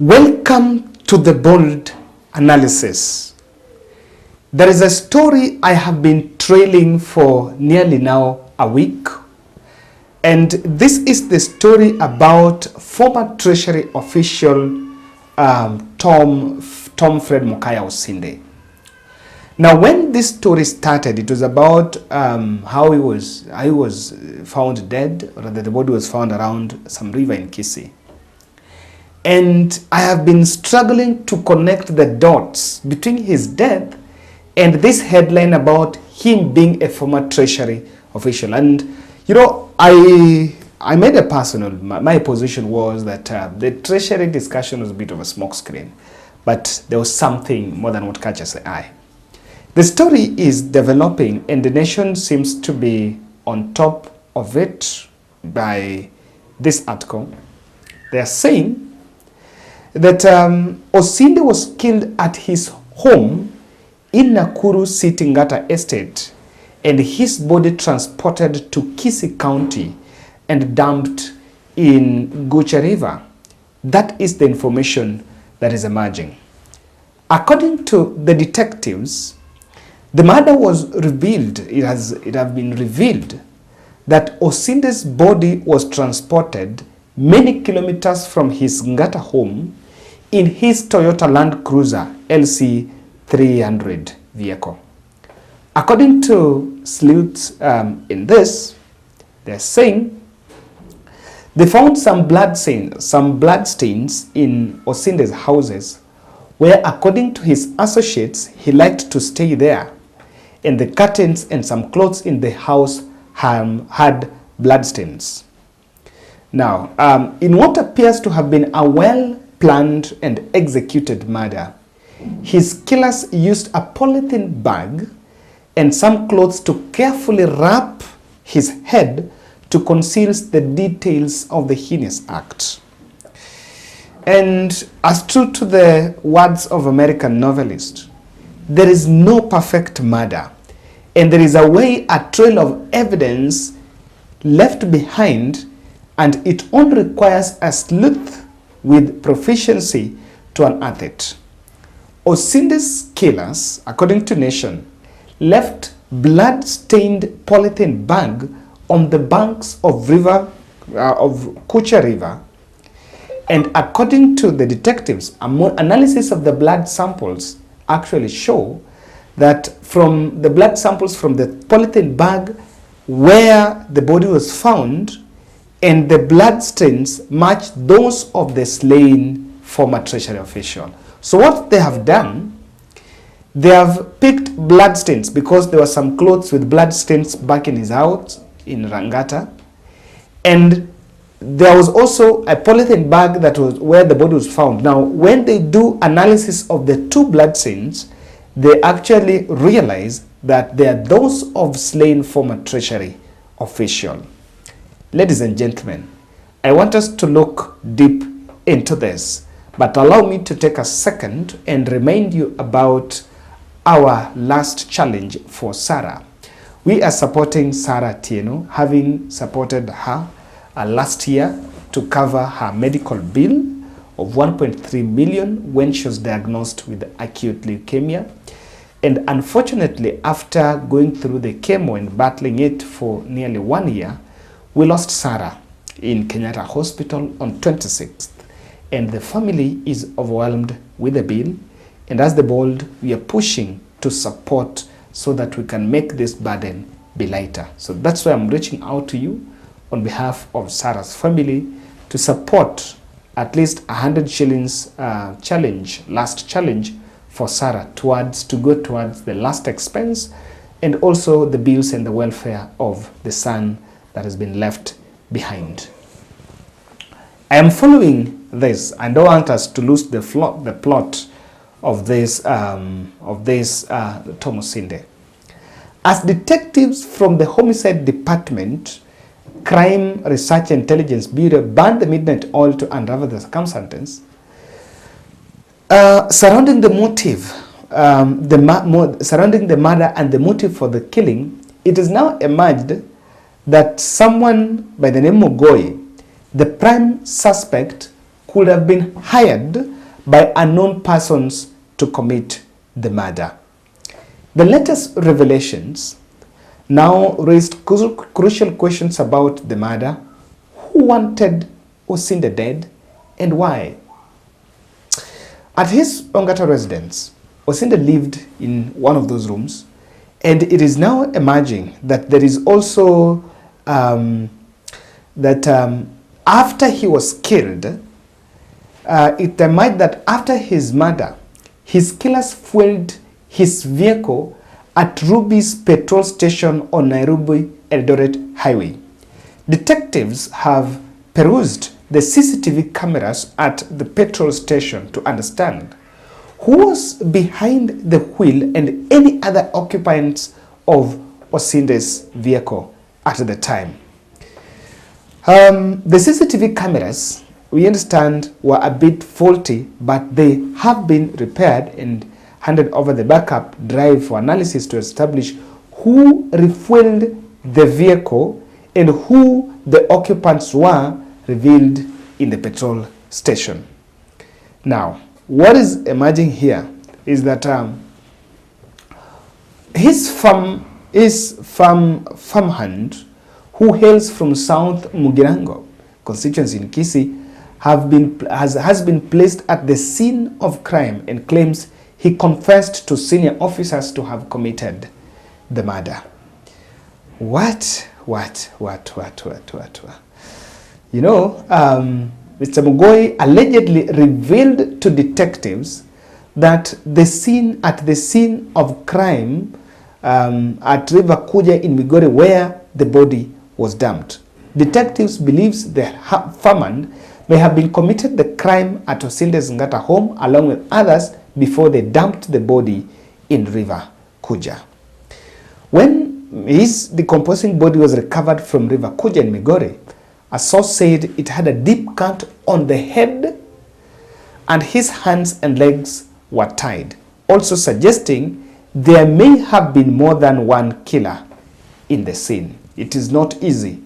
Welcome to the bold analysis. There is a story I have been trailing for nearly now a week, and this is the story about former Treasury official Tom Fred Mokaya OSINDE. Now, when this story started, it was about how he was found dead, or that the body was found around some river in Kisii. And I have been struggling to connect the dots between his death and this headline about him being a former Treasury official. And, you know, I made a personal, my position was that the Treasury discussion was a bit of a smokescreen, but there was something more than what catches the eye. The story is developing and the nation seems to be on top of it by this article. They are saying that OSINDE was killed at his home in Nakuru City Ngata Estate and his body transported to Kisii County and dumped in Gucha River. That is the information that is emerging. According to the detectives, the murder was revealed, it has been revealed that OSINDE's body was transported many kilometers from his Ngata home in his Toyota Land Cruiser LC 300 vehicle. According to sleuths in this, they're saying they found some blood stains in OSINDE's houses, where according to his associates, he liked to stay there, and the curtains and some clothes in the house had blood stains. Now, in what appears to have been a well-planned and executed murder, his killers used a polythene bag and some clothes to carefully wrap his head to conceal the details of the heinous act. And as true to the words of American novelist, there is no perfect murder, and there is a trail of evidence left behind, and it only requires a sleuth with proficiency to unearth it. OSINDE's killers, according to Nation, left blood-stained polythene bag on the banks of Gucha River, and according to the detectives, analysis of the blood samples actually show that from the blood samples from the polythene bag where the body was found and the blood stains match those of the slain former Treasury official. So what they have done, they have picked blood stains because there were some clothes with blood stains back in his house in Rangata, and there was also a polythene bag that was where the body was found. Now, when they do analysis of the two blood stains, they actually realize that they are those of slain former Treasury official. Ladies and gentlemen, I want us to look deep into this, but allow me to take a second and remind you about our last challenge for Sarah. We are supporting Sarah Tieno, having supported her last year to cover her medical bill of 1.3 million when she was diagnosed with acute leukemia. And unfortunately, after going through the chemo and battling it for nearly 1 year, we lost Sarah in Kenyatta Hospital on 26th. And the family is overwhelmed with the bill. And as the bold, we are pushing to support so that we can make this burden be lighter. So that's why I'm reaching out to you on behalf of Sarah's family to support at least 100 shillings last challenge for Sarah to go towards the last expense and also the bills and the welfare of the son that has been left behind. I am following this. I don't want us to lose the plot of this Tom OSINDE. As detectives from the Homicide Department, Crime Research Intelligence Bureau burned the midnight oil to unravel the circumstances surrounding the motive, surrounding the murder and the motive for the killing, it is now emerged that someone by the name of Goy, the prime suspect, could have been hired by unknown persons to commit the murder. The latest revelations now raised crucial questions about the murder. Who wanted OSINDE dead and why? At his Ongata residence, OSINDE lived in one of those rooms, and it is now emerging that there is also after he was killed, it emerged that after his murder, his killers fueled his vehicle at Ruby's petrol station on Nairobi Eldoret Highway. Detectives have perused the CCTV cameras at the petrol station to understand who was behind the wheel and any other occupants of OSINDE's vehicle at the time. The CCTV cameras, we understand, were a bit faulty, but they have been repaired and handed over the backup drive for analysis to establish who refueled the vehicle and who the occupants were revealed in the petrol station. Now, what is emerging here is that his farmhand, who hails from South Mugirango constituency in Kisii, has been placed at the scene of crime and claims he confessed to senior officers to have committed the murder. What? You know, Mr. Mugoi allegedly revealed to detectives that at the scene of crime at River Kuja in Migori, where the body was dumped, detectives believes the farmhand may have been committed the crime at OSINDE's Ngata home along with others before they dumped the body in River Kuja. When his decomposing body was recovered from River Kuja in Migori, a source said it had a deep cut on the head and his hands and legs were tied, also suggesting there may have been more than one killer in the scene. It is not easy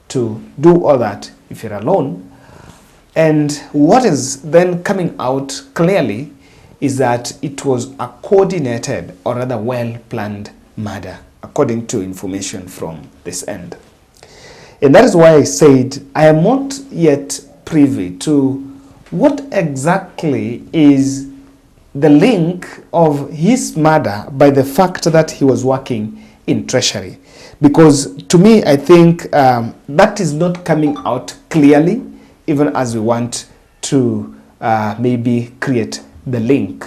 to do all that if you're alone. And what is then coming out clearly is that it was a coordinated or rather well-planned murder, according to information from this end. And that is why I said I am not yet privy to what exactly is the link of his murder by the fact that he was working in Treasury. Because to me, I think that is not coming out clearly, even as we want to maybe create the link.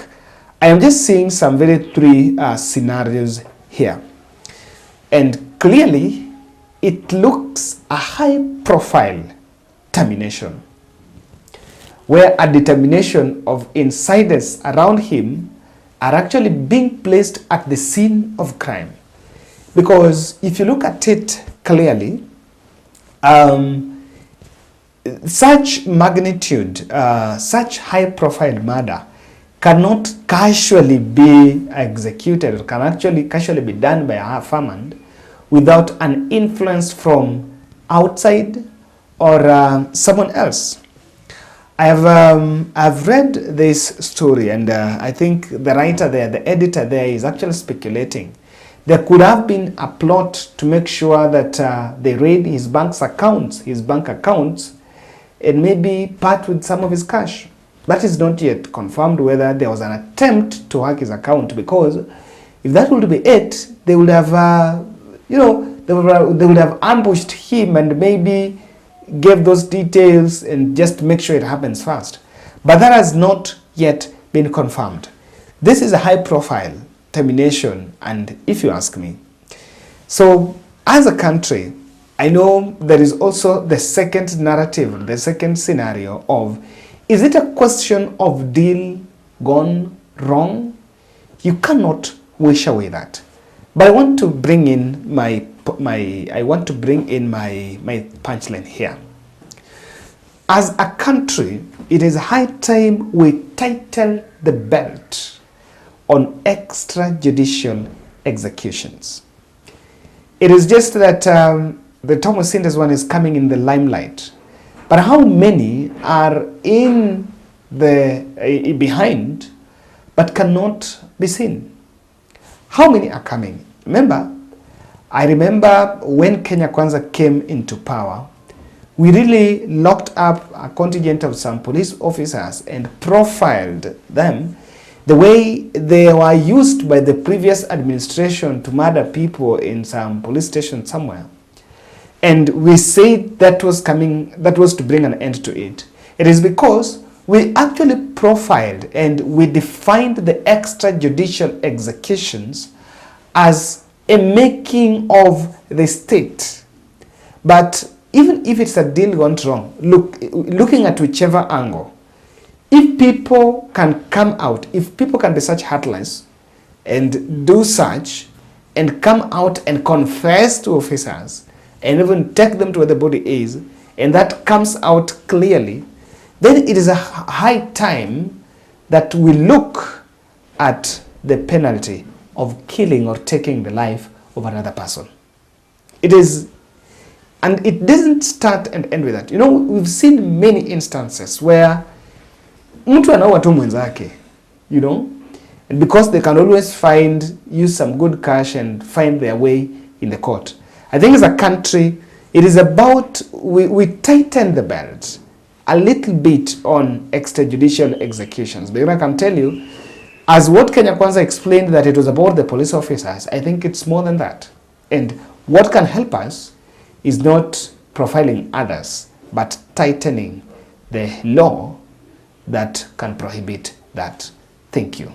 I am just seeing some three scenarios here. And clearly, it looks a high-profile termination, where a determination of insiders around him are actually being placed at the scene of crime. Because if you look at it clearly, such magnitude, such high-profile murder cannot casually be executed or can actually casually be done by a farmhand without an influence from outside or someone else. I've read this story, and I think the writer there, the editor there, is actually speculating. There could have been a plot to make sure that they raid his bank accounts, and maybe part with some of his cash. That is not yet confirmed whether there was an attempt to hack his account, because if that would be it, they would have, they would have ambushed him and maybe gave those details and just make sure it happens fast. But that has not yet been confirmed. This is a high-profile termination, and if you ask me. So, as a country, I know there is also the second narrative, the second scenario of, is it a question of deal gone wrong? You cannot wish away that. But I want to bring in my punchline here. As a country, it is high time we tighten the belt on extrajudicial executions. It is just that the Tom OSINDE's one is coming in the limelight. But how many are in the behind but cannot be seen? How many are coming? I remember when Kenya Kwanza came into power, we really locked up a contingent of some police officers and profiled them the way they were used by the previous administration to murder people in some police station somewhere. And we said that was to bring an end to it. It is because we actually profiled and we defined the extrajudicial executions as a making of the state. But even if it's a deal gone wrong, looking at whichever angle, if people can come out, if people can be such heartless and do such and come out and confess to officers and even take them to where the body is, and that comes out clearly, then it is a high time that we look at the penalty of killing or taking the life of another person. It is, and it doesn't start and end with that. You know, we've seen many instances where mtu anaua tu mwenzake, you know, and because they can always use some good cash and find their way in the court. I think as a country, it is about, we tighten the belt a little bit on extrajudicial executions. Because I can tell you, as what Kenya Kwanza explained that it was about the police officers, I think it's more than that. And what can help us is not profiling others, but tightening the law that can prohibit that. Thank you.